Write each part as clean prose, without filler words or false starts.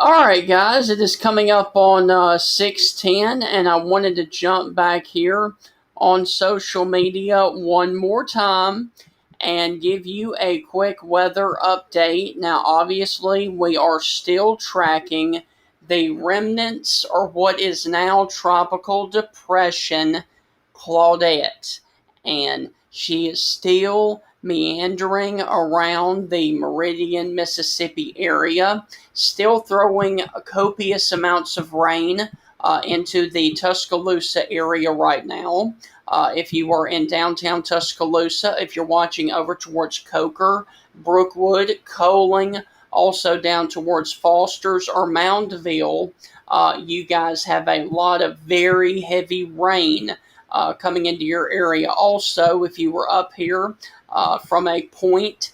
All right, guys, it is coming up on 6:10, and I wanted to jump back here on social media one more time and give you a quick weather update. Now, obviously, we are still tracking the remnants or what is now Tropical Depression Claudette, and she is still meandering around the Meridian, Mississippi area, still throwing copious amounts of rain into the Tuscaloosa area right now. If you are in downtown Tuscaloosa, if you're watching over towards Coker, Brookwood, Coaling, also down towards Foster's or Moundville, you guys have a lot of very heavy rain coming into your area. Also, if you were up here from a point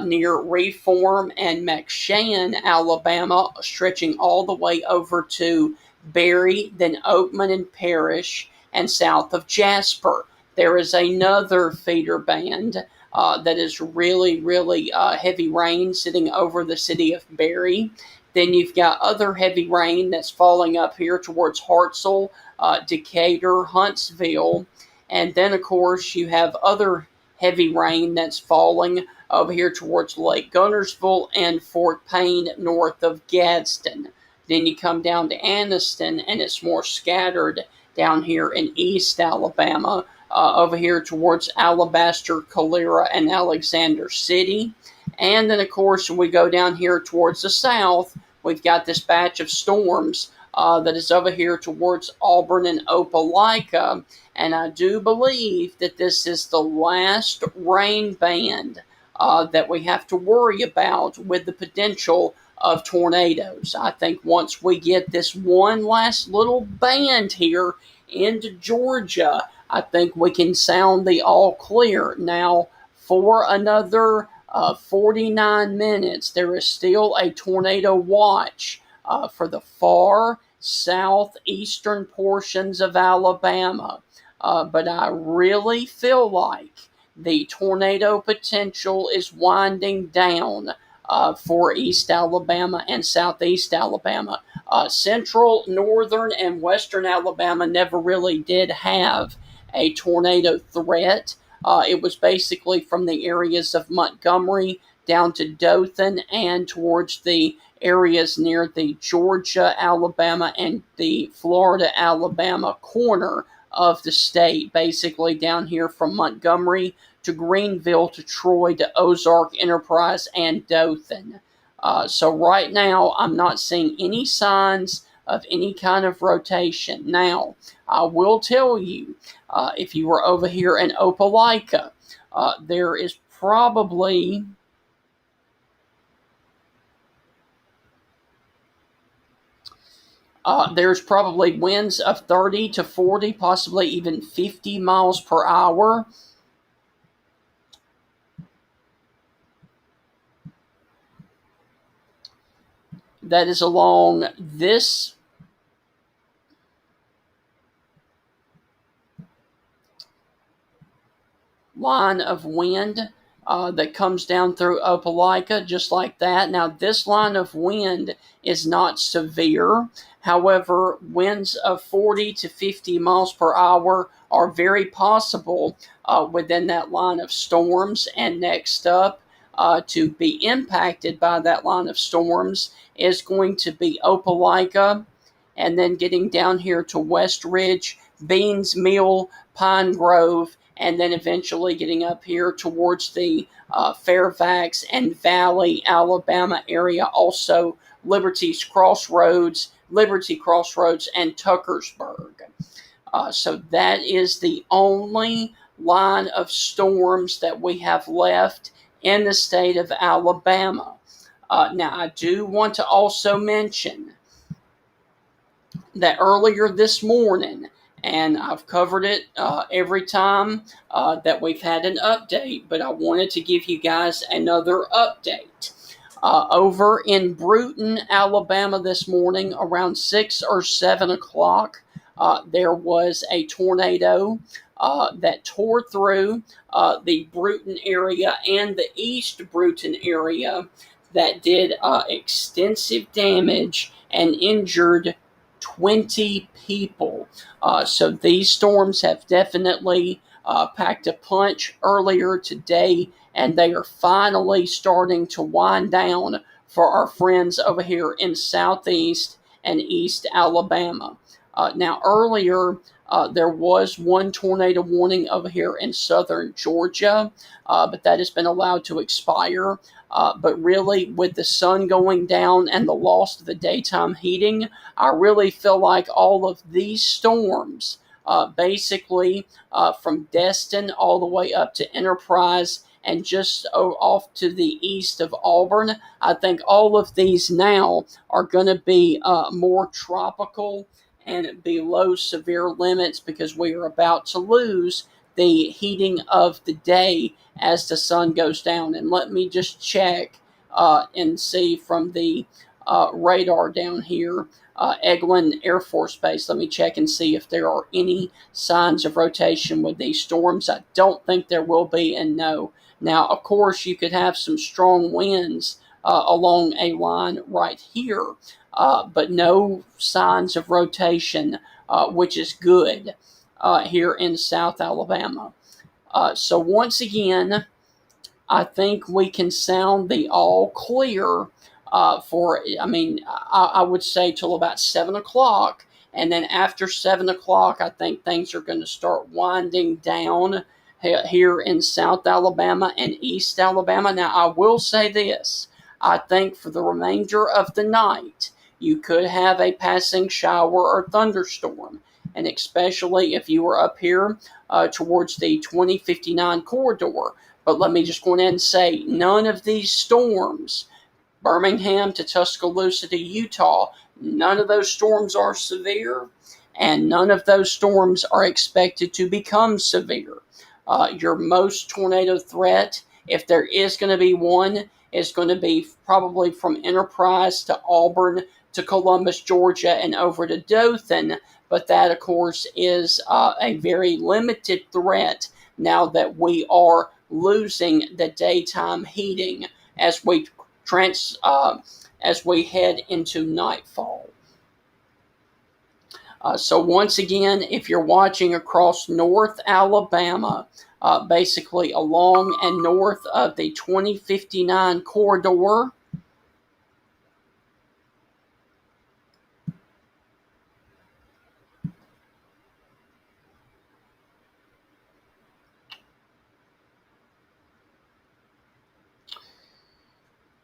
near Reform and McShann, Alabama, stretching all the way over to Berry, then Oakman and Parrish, and south of Jasper. There is another feeder band that is really heavy rain sitting over the city of Berry. Then you've got other heavy rain that's falling up here towards Hartselle, Decatur, Huntsville, and then of course you have other heavy rain that's falling over here towards Lake Gunnersville and Fort Payne north of Gadsden. Then you come down to Anniston and it's more scattered down here in East Alabama, over here towards Alabaster, Calera, and Alexander City. And then, of course, we go down here towards the south. We've got this batch of storms that is over here towards Auburn and Opelika. And I do believe that this is the last rain band that we have to worry about with the potential of tornadoes. I think once we get this one last little band here into Georgia, I think we can sound the all clear. Now, for another 49 minutes, there is still a tornado watch for the far southeastern portions of Alabama. But I really feel like the tornado potential is winding down for East Alabama and Southeast Alabama. Central, Northern, and Western Alabama never really did have a tornado threat. It was basically from the areas of Montgomery down to Dothan and towards the areas near the Georgia, Alabama, and the Florida, Alabama corner of the state, basically down here from Montgomery to Greenville to Troy to Ozark, Enterprise, and Dothan. So right now, I'm not seeing any signs of any kind of rotation. Now, I will tell you, if you were over here in Opelika, there is probably there's probably winds of 30 to 40, possibly even 50 miles per hour. That is along this line of wind that comes down through Opelika, just like that. Now, this line of wind is not severe. However, winds of 40 to 50 miles per hour are very possible within that line of storms. And next up, to be impacted by that line of storms is going to be Opelika, and then getting down here to West Ridge, Beans Mill, Pine Grove, and then eventually getting up here towards the Fairfax and Valley, Alabama area. Also, Liberty Crossroads, and Tuckersburg. So that is the only line of storms that we have left in the state of Alabama. Now, I do want to also mention that earlier this morning, and I've covered it every time that we've had an update, but I wanted to give you guys another update. Over in Brewton, Alabama this morning around 6 or 7 o'clock, there was a tornado that tore through the Brewton area and the East Brewton area. that did extensive damage and injured 20 people. So these storms have definitely packed a punch earlier today, and they are finally starting to wind down for our friends over here in southeast and east Alabama. Now, earlier, there was one tornado warning over here in southern Georgia, but that has been allowed to expire. But really, with the sun going down and the loss of the daytime heating, I really feel like all of these storms, basically from Destin all the way up to Enterprise and just off to the east of Auburn, I think all of these now are going to be more tropical and below severe limits because we are about to lose the heating of the day as the sun goes down. And let me just check and see from the radar down here, Eglin Air Force Base. Let me check and see if there are any signs of rotation with these storms. I don't think there will be, and no. Now, of course, you could have some strong winds along a line right here, but no signs of rotation, which is good here in South Alabama. So once again, I think we can sound the all clear I would say till about 7 o'clock. And then after 7 o'clock, I think things are going to start winding down here in South Alabama and East Alabama. Now, I will say this. I think for the remainder of the night, you could have a passing shower or thunderstorm. And especially if you were up here towards the 2059 corridor. But let me just go ahead and say, none of these storms, Birmingham to Tuscaloosa to Utah, none of those storms are severe, and none of those storms are expected to become severe. Your most tornado threat, if there is going to be one, is going to be probably from Enterprise to Auburn to Columbus, Georgia, and over to Dothan. But that, of course, is a very limited threat now that we are losing the daytime heating as we head into nightfall. So once again, if you're watching across North Alabama, basically along and north of the 2059 corridor,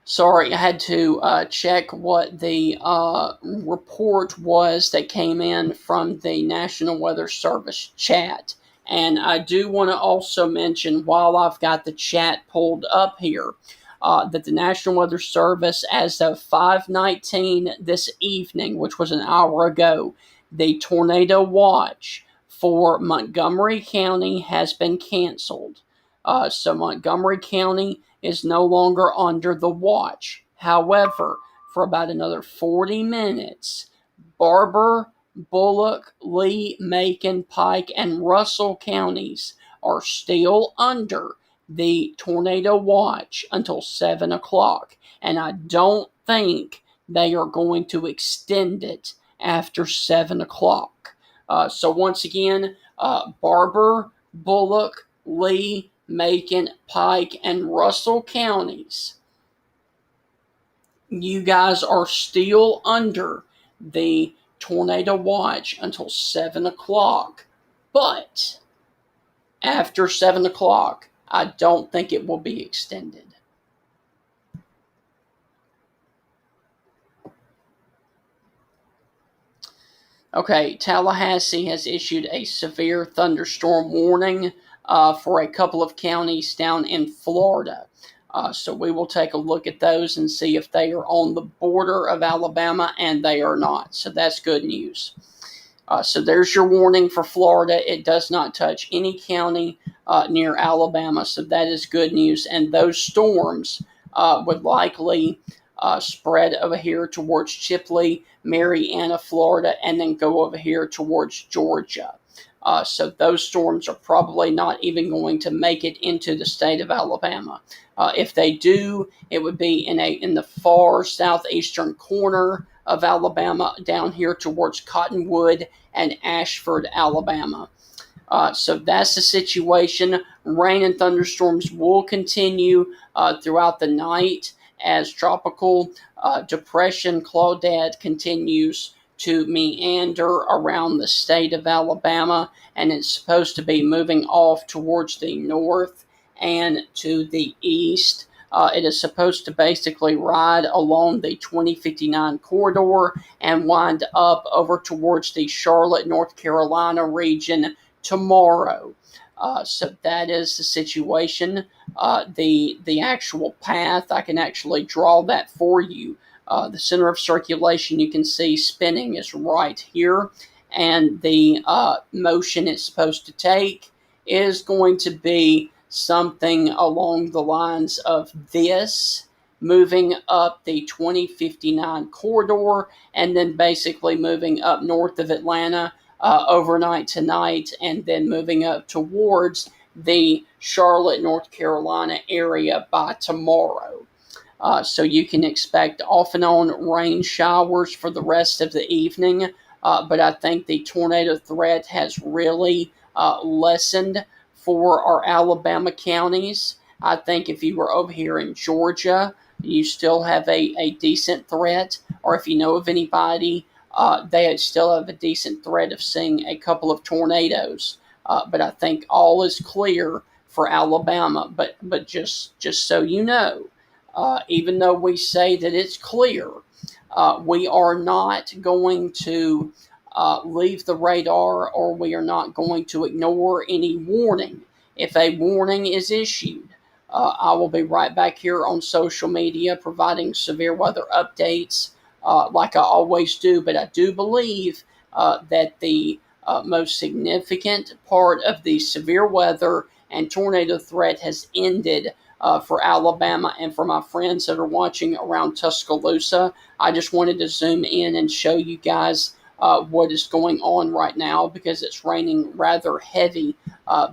sorry, I had to check what the report was that came in from the National Weather Service chat. And I do want to also mention, while I've got the chat pulled up here, that the National Weather Service, as of 5:19 this evening, which was an hour ago, the tornado watch for Montgomery County has been canceled. So Montgomery County is no longer under the watch. However, for about another 40 minutes, Barber, Bullock, Lee, Macon, Pike, and Russell counties are still under the tornado watch until 7 o'clock. And I don't think they are going to extend it after 7 o'clock. So once again, Barber, Bullock, Lee, Macon, Pike, and Russell counties, you guys are still under the tornado watch until 7 o'clock. But after 7 o'clock, I don't think it will be extended. Okay, Tallahassee has issued a severe thunderstorm warning for a couple of counties down in Florida. So we will take a look at those and see if they are on the border of Alabama, and they are not. So that's good news. So there's your warning for Florida. It does not touch any county near Alabama, so that is good news. And those storms would likely spread over here towards Chipley, Marianna, Florida, and then go over here towards Georgia. So those storms are probably not even going to make it into the state of Alabama. If they do, it would be in the far southeastern corner of Alabama, down here towards Cottonwood and Ashford, Alabama. So that's the situation. Rain and thunderstorms will continue throughout the night as tropical depression Claudette continues to meander around the state of Alabama, and it's supposed to be moving off towards the north and to the east. It is supposed to basically ride along the 2059 corridor and wind up over towards the Charlotte, North Carolina region tomorrow. So that is the situation. The actual path, I can actually draw that for you. The center of circulation you can see spinning is right here, and the motion it's supposed to take is going to be something along the lines of this, moving up the 2059 corridor and then basically moving up north of Atlanta overnight tonight, and then moving up towards the Charlotte, North Carolina area by tomorrow. So you can expect off and on rain showers for the rest of the evening, but I think the tornado threat has really lessened for our Alabama counties. I think if you were over here in Georgia, you still have a decent threat, or if you know of anybody, they still have a decent threat of seeing a couple of tornadoes. But I think all is clear for Alabama. But just so you know, even though we say that it's clear, we are not going to leave the radar, or we are not going to ignore any warning. If a warning is issued, I will be right back here on social media providing severe weather updates like I always do. But I do believe that the most significant part of the severe weather and tornado threat has ended for Alabama. And for my friends that are watching around Tuscaloosa, I just wanted to zoom in and show you guys what is going on right now, because it's raining rather heavy,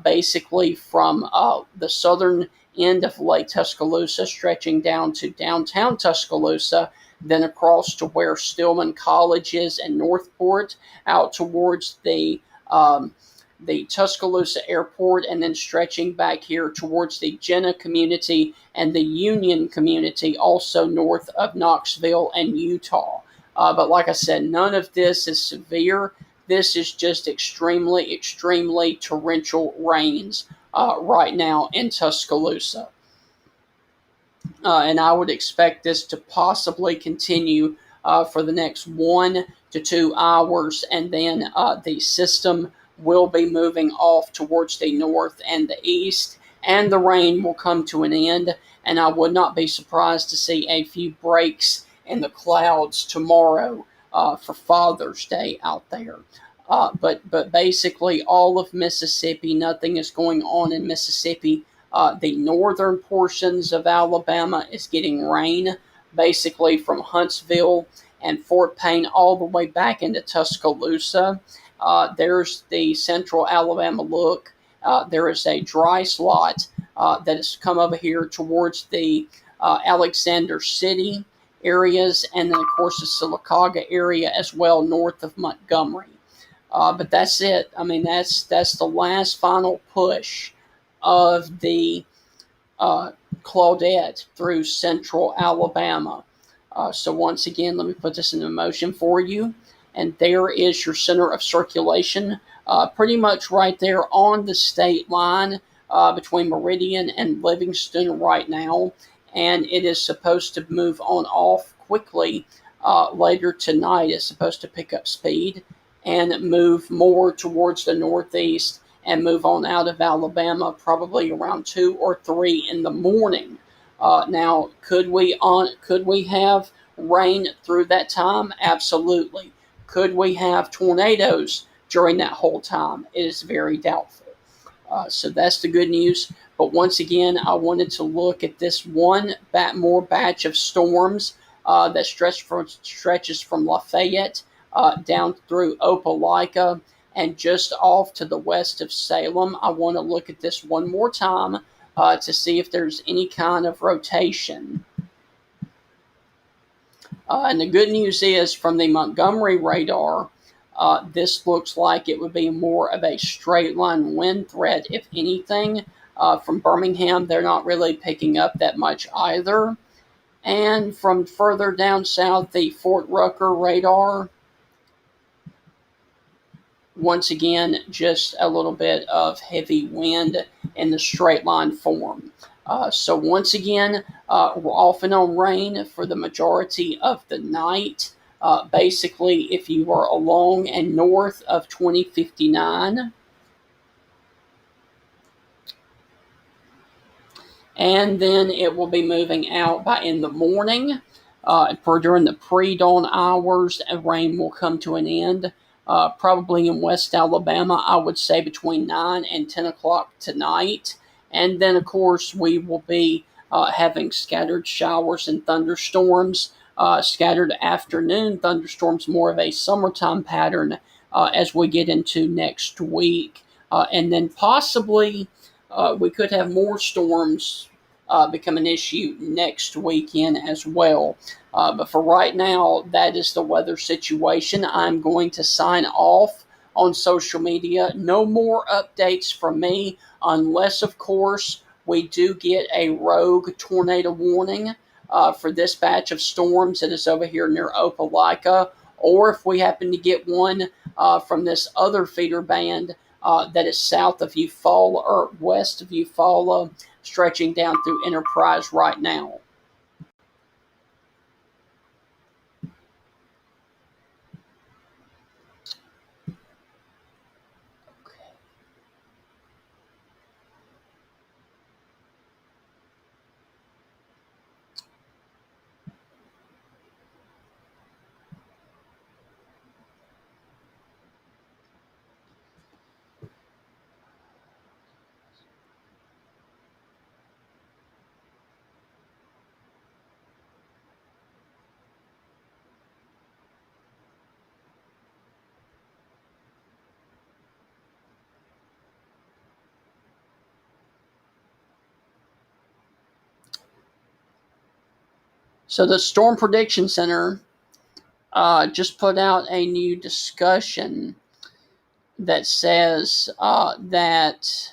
basically from the southern end of Lake Tuscaloosa, stretching down to downtown Tuscaloosa, then across to where Stillman College is and Northport, out towards the Tuscaloosa Airport, and then stretching back here towards the Jenna community and the Union community, also north of Knoxville and Utah. But like I said, none of this is severe. This is just extremely, extremely torrential rains right now in Tuscaloosa. And I would expect this to possibly continue for the next 1 to 2 hours, and then the system will be moving off towards the north and the east, and the rain will come to an end, and I would not be surprised to see a few breaks in the clouds tomorrow for Father's Day out there. But basically all of Mississippi, nothing is going on in Mississippi. The northern portions of Alabama is getting rain, basically from Huntsville and Fort Payne all the way back into Tuscaloosa. There's the central Alabama look. There is a dry slot that has come over here towards the Alexander City areas, and then of course the Sylacauga area as well, north of Montgomery. But that's it. I mean, that's the last final push of the Claudette through central Alabama. So once again, let me put this into motion for you. And there is your center of circulation, pretty much right there on the state line between Meridian and Livingston right now. And it is supposed to move on off quickly later tonight. It's supposed to pick up speed and move more towards the northeast and move on out of Alabama probably around 2 or 3 in the morning. Now, could we have rain through that time? Absolutely. Could we have tornadoes during that whole time? It is very doubtful. So that's the good news. But once again, I wanted to look at this one more batch of storms that stretches from Lafayette down through Opelika and just off to the west of Salem. I want to look at this one more time to see if there's any kind of rotation. And the good news is, from the Montgomery radar, this looks like it would be more of a straight line wind threat, if anything. From Birmingham, they're not really picking up that much either. And from further down south, the Fort Rucker radar, once again, just a little bit of heavy wind in the straight line form. So once again, we're off and on rain for the majority of the night. Basically, if you are along and north of 2059, and then it will be moving out by in the morning. During the pre-dawn hours, rain will come to an end. Probably in West Alabama, I would say between 9 and 10 o'clock tonight. And then, of course, we will be having scattered showers and thunderstorms. Scattered afternoon thunderstorms, more of a summertime pattern as we get into next week. And then possibly we could have more storms become an issue next weekend as well. But for right now, that is the weather situation. I'm going to sign off on social media. No more updates from me, unless, of course, we do get a rogue tornado warning for this batch of storms that is over here near Opelika, or if we happen to get one from this other feeder band that is south of Eufaula, or west of Eufaula, stretching down through Enterprise right now. So the Storm Prediction Center just put out a new discussion that says that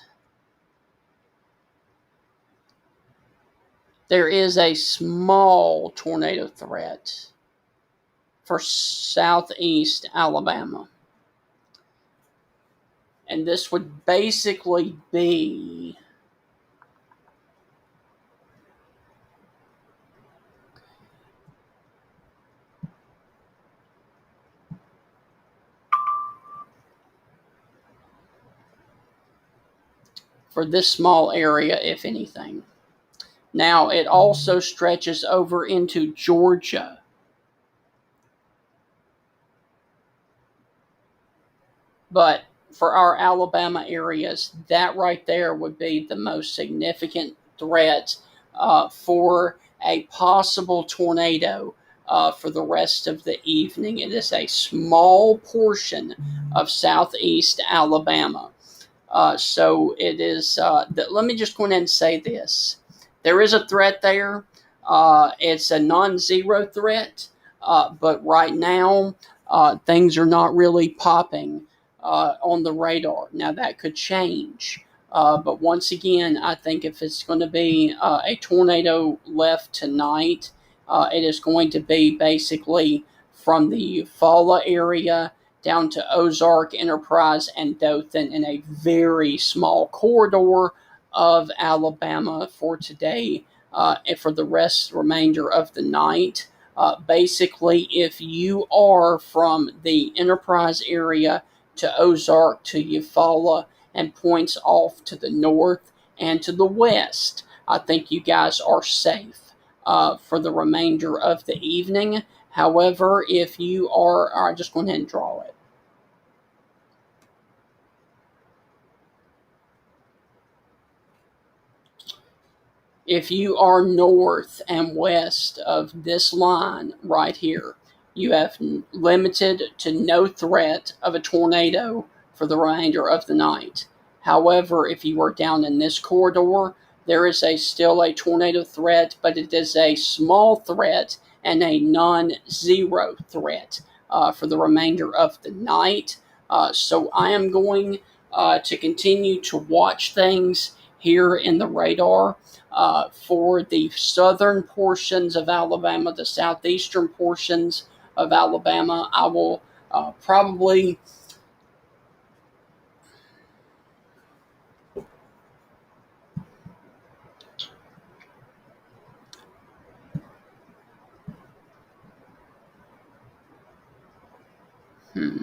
there is a small tornado threat for southeast Alabama. And this would basically be for this small area, if anything. Now, it also stretches over into Georgia. But for our Alabama areas, that right there would be the most significant threat for a possible tornado for the rest of the evening. It is a small portion of southeast Alabama. So it is, let me just go ahead and say this. There is a threat there. It's a non-zero threat, but right now things are not really popping on the radar. Now that could change. But once again, I think if it's going to be a tornado left tonight, it is going to be basically from the Eufaula area down to Ozark, Enterprise, and Dothan in a very small corridor of Alabama for today and for the remainder of the night. Basically, if you are from the Enterprise area to Ozark to Eufaula and points off to the north and to the west, I think you guys are safe for the remainder of the evening. However, if you are just go ahead and draw it. If you are north and west of this line right here, you have limited to no threat of a tornado for for the remainder of the night. However, if you are down in this corridor, there is still a tornado threat, but it is a small threat and a non-zero threat for the remainder of the night. So I am going to continue to watch things here in the radar for the southern portions of Alabama, the southeastern portions of Alabama. I will probably. Hmm.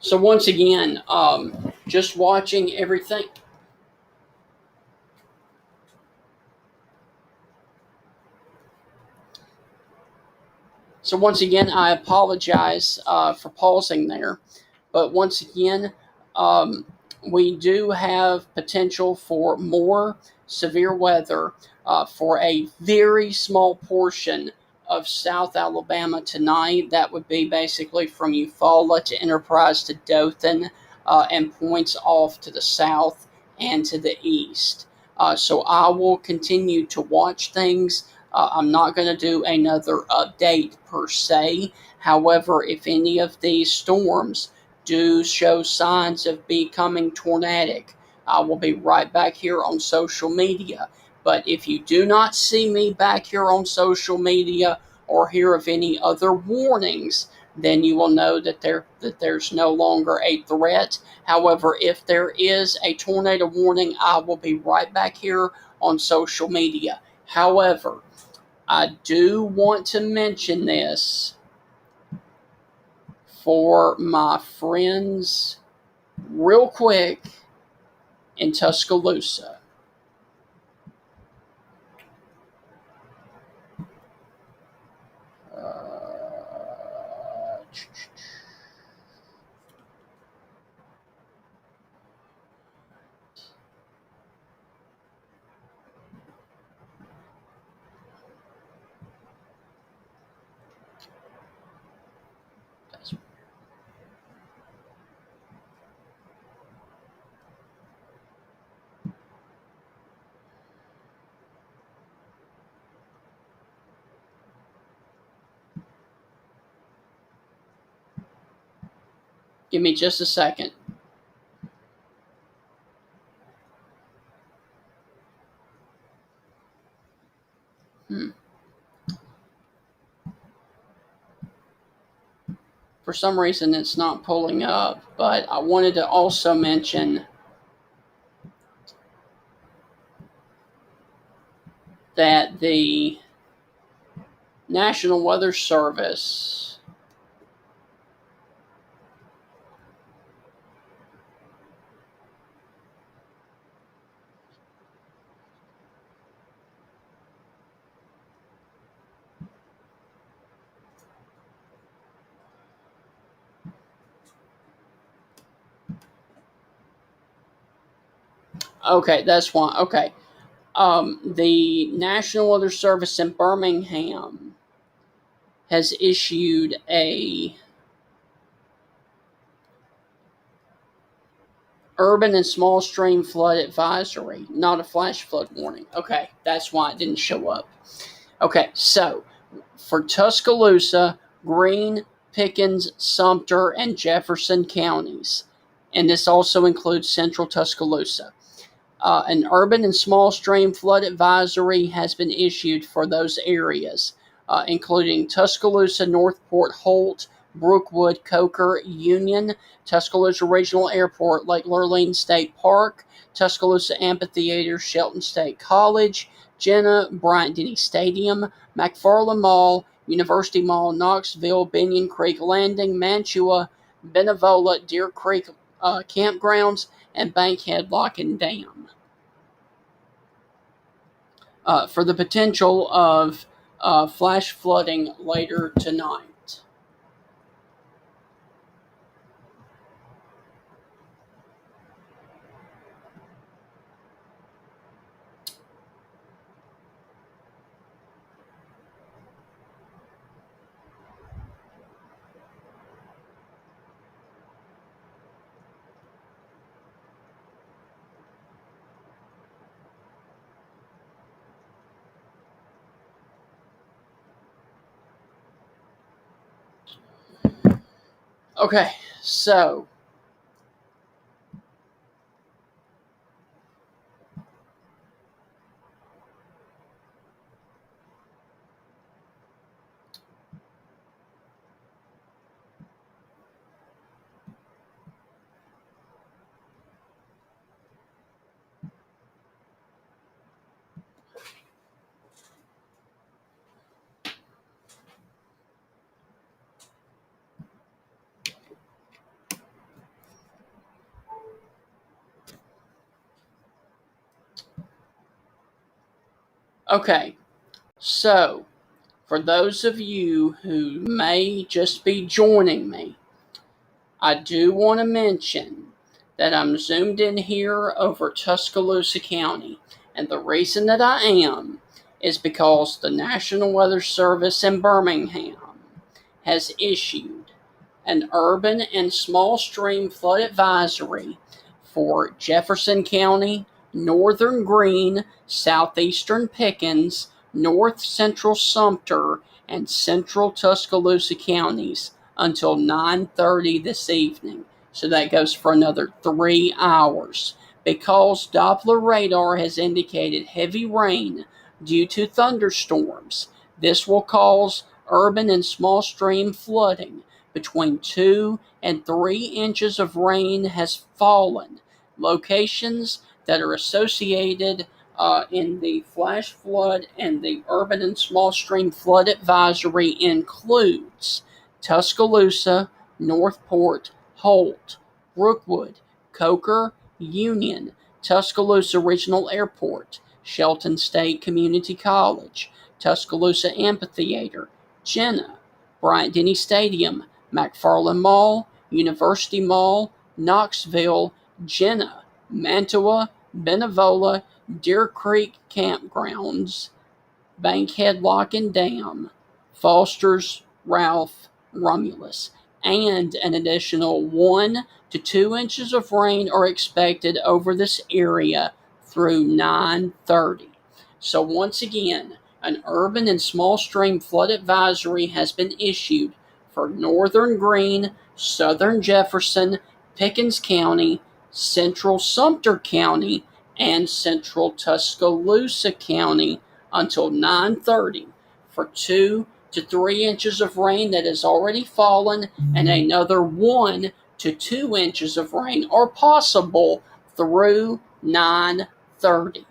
So once again, just watching everything. So once again, I apologize for pausing there, but once again, um, we do have potential for more severe weather for a very small portion of South Alabama tonight. That would be basically from Eufaula to Enterprise to Dothan, and points off to the south and to the east. So I will continue to watch things. I'm not going to do another update per se. However, if any of these storms do show signs of becoming tornadic, I will be right back here on social media. But if you do not see me back here on social media or hear of any other warnings, then you will know that there's no longer a threat. However, if there is a tornado warning, I will be right back here on social media. However, I do want to mention this for my friends real quick in Tuscaloosa. Uh, Give me just a second. Hmm. For some reason, it's not pulling up, but I wanted to also mention that the National Weather Service okay, that's why. Okay. The National Weather Service in Birmingham has issued a urban and small stream flood advisory, not a flash flood warning. Okay, that's why it didn't show up. Okay, so for Tuscaloosa, Greene, Pickens, Sumter, and Jefferson counties, and this also includes central Tuscaloosa. An urban and small stream flood advisory has been issued for those areas, including Tuscaloosa, Northport, Holt, Brookwood, Coker, Union, Tuscaloosa Regional Airport, Lake Lurleen State Park, Tuscaloosa Amphitheater, Shelton State College, Jenna, Bryant Denny Stadium, McFarland Mall, University Mall, Knoxville, Binion Creek Landing, Mantua, Benevola, Deer Creek campgrounds, and Bankhead Lock and Dam. For the potential of flash flooding later tonight. Okay, so okay, so for those of you who may just be joining me, I do want to mention that I'm zoomed in here over Tuscaloosa County. And the reason that I am is because the National Weather Service in Birmingham has issued an urban and small stream flood advisory for Jefferson County, northern Greene, southeastern Pickens, north central Sumter, and central Tuscaloosa counties until 9:30 this evening. So that goes for another 3 hours. Because Doppler radar has indicated heavy rain due to thunderstorms, this will cause urban and small stream flooding. Between 2 and 3 inches of rain has fallen. Locations that are associated in the flash flood and the urban and small stream flood advisory includes Tuscaloosa, Northport, Holt, Brookwood, Coker, Union, Tuscaloosa Regional Airport, Shelton State Community College, Tuscaloosa Amphitheater, Jenna, Bryant Denny Stadium, McFarland Mall, University Mall, Knoxville, Jenna, Mantua, Benevola, Deer Creek Campgrounds, Bankhead Lock and Dam, Foster's, Ralph, Romulus, and an additional 1 to 2 inches of rain are expected over this area through 9:30. So once again, an urban and small stream flood advisory has been issued for northern Greene, southern Jefferson, Pickens County, central Sumter County, and central Tuscaloosa County until 9:30 for 2 to 3 inches of rain that has already fallen, and another 1 to 2 inches of rain are possible through 9:30.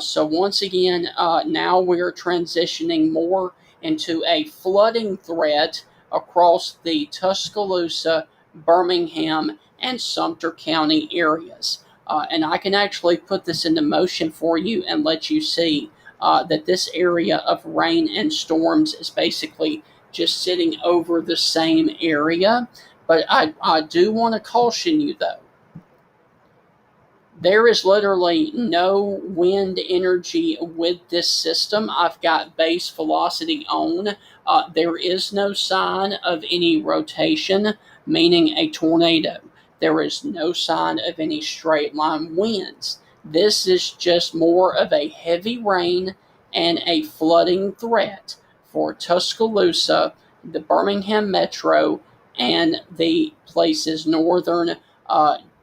So once again, now we're transitioning more into a flooding threat across the Tuscaloosa, Birmingham, and Sumter County areas. And I can actually put this into motion for you and let you see that this area of rain and storms is basically just sitting over the same area. But I do want to caution you though. There is literally no wind energy with this system. I've got base velocity on. There is no sign of any rotation, meaning a tornado. There is no sign of any straight line winds. This is just more of a heavy rain and a flooding threat for Tuscaloosa, the Birmingham Metro, and the places northern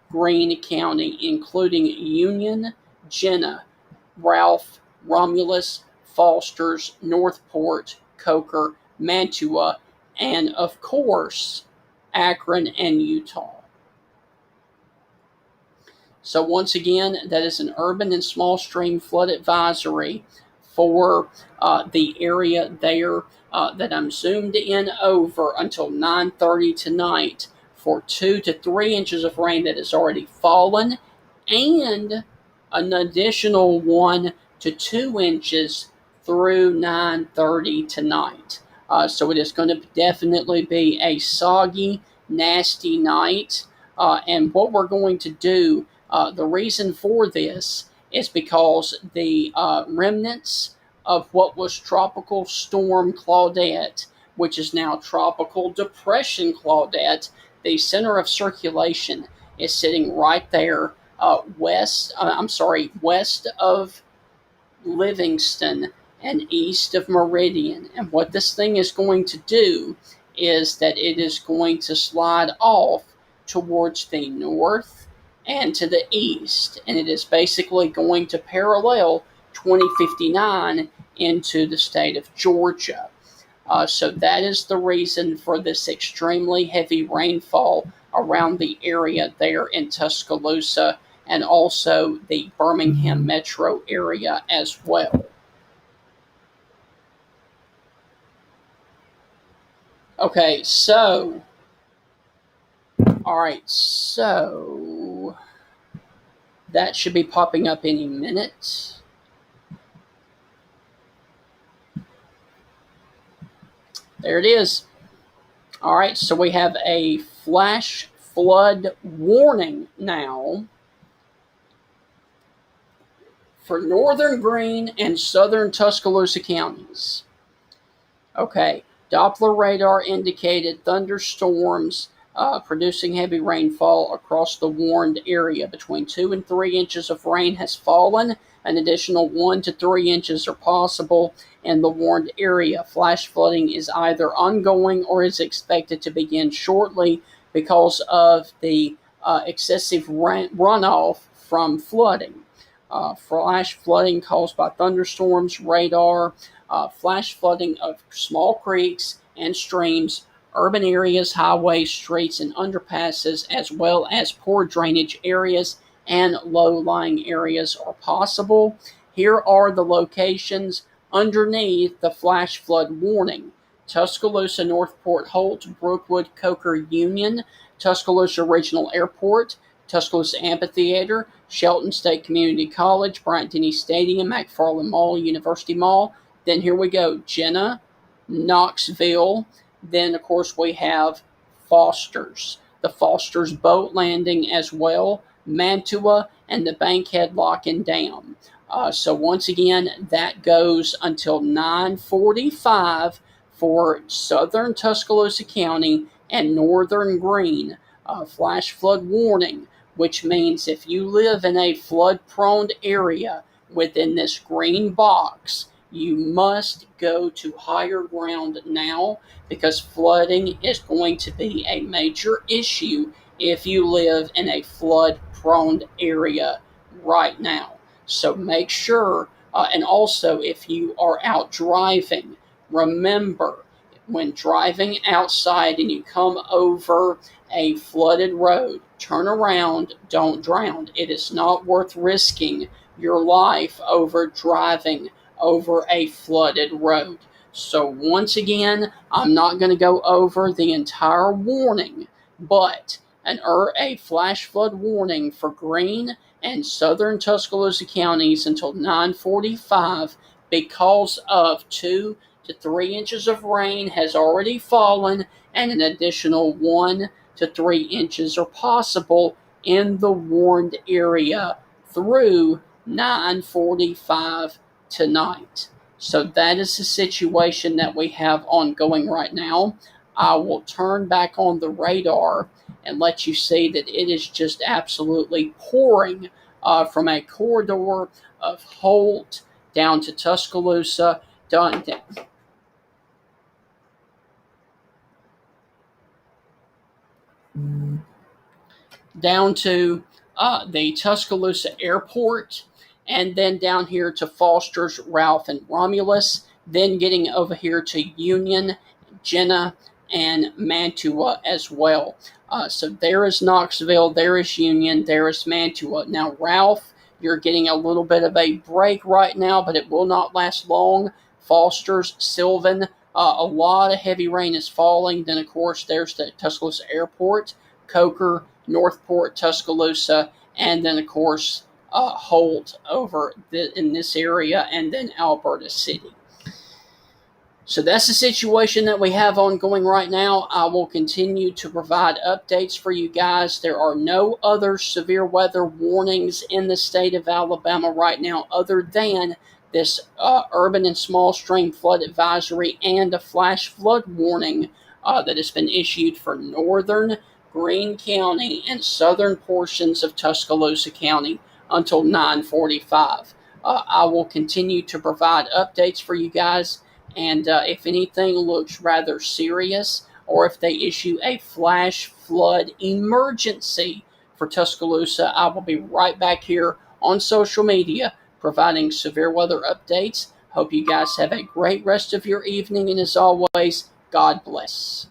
Greene County, including Union, Jenna, Ralph, Romulus, Foster's, Northport, Coker, Mantua, and of course, Akron and Utah. So once again, that is an urban and small stream flood advisory for the area there that I'm zoomed in over until 9:30 tonight for 2 to 3 inches of rain that has already fallen, and an additional 1 to 2 inches through 9:30 tonight. So it is going to definitely be a soggy, nasty night. And what we're going to do, the reason for this is because the remnants of what was Tropical Storm Claudette, which is now Tropical Depression Claudette, the center of circulation is sitting right there west of Livingston and east of Meridian. And what this thing is going to do is that it is going to slide off towards the north and to the east. And it is basically going to parallel 2059 into the state of Georgia. So that is the reason for this extremely heavy rainfall around the area there in Tuscaloosa and also the Birmingham metro area as well. Okay, so, all right, so that should be popping up any minute. There it is. All right, so we have a flash flood warning now for northern Greene and southern Tuscaloosa counties. Okay, Doppler radar indicated thunderstorms producing heavy rainfall across the warned area. Between 2 and 3 inches of rain has fallen. An additional 1 to 3 inches are possible in the warned area. Flash flooding is either ongoing or is expected to begin shortly because of the excessive runoff from flooding. Flash flooding caused by thunderstorms, radar, flash flooding of small creeks and streams, urban areas, highways, streets, and underpasses, as well as poor drainage areas and low-lying areas are possible. Here are the locations underneath the flash flood warning: Tuscaloosa, Northport, Holt, Brookwood, Coker, Union, Tuscaloosa Regional Airport, Tuscaloosa Amphitheater, Shelton State Community College, Bryant-Denny Stadium, McFarland Mall, University Mall. Then here we go, Jenna, Knoxville. Then, of course, we have Foster's, the Foster's Boat Landing as well, Mantua, and the Bankhead Lock and Dam. So once again, that goes until 9:45 for southern Tuscaloosa County and northern Greene. Flash flood warning, which means if you live in a flood-prone area within this green box, you must go to higher ground now because flooding is going to be a major issue if you live in a flood-prone area right now. So make sure, and also if you are out driving, remember when driving outside and you come over a flooded road, turn around, don't drown. It is not worth risking your life over driving over a flooded road. So once again, I'm not going to go over the entire warning, but a flash flood warning for Greene and southern Tuscaloosa counties until 9:45 because of 2 to 3 inches of rain has already fallen and an additional 1 to 3 inches are possible in the warned area through 9:45 tonight. So that is the situation that we have ongoing right now. I will turn back on the radar and let you see that it is just absolutely pouring from a corridor of Holt down to Tuscaloosa, down to the Tuscaloosa Airport, and then down here to Foster's, Ralph, and Romulus, then getting over here to Union, Jenna, and Mantua as well. So there is Knoxville, there is Union, there is Mantua. Now, Ralph, you're getting a little bit of a break right now, but it will not last long. Foster's, Sylvan, a lot of heavy rain is falling. Then, of course, there's the Tuscaloosa Airport, Coker, Northport, Tuscaloosa, and then, of course, Holt over in this area, and then Alberta City. So that's the situation that we have ongoing right now. I will continue to provide updates for you guys. There are no other severe weather warnings in the state of Alabama right now other than this urban and small stream flood advisory and a flash flood warning that has been issued for northern Greene County and southern portions of Tuscaloosa County until 9:45. I will continue to provide updates for you guys, and if anything looks rather serious, or if they issue a flash flood emergency for Tuscaloosa, I will be right back here on social media providing severe weather updates. Hope you guys have a great rest of your evening, and as always, God bless.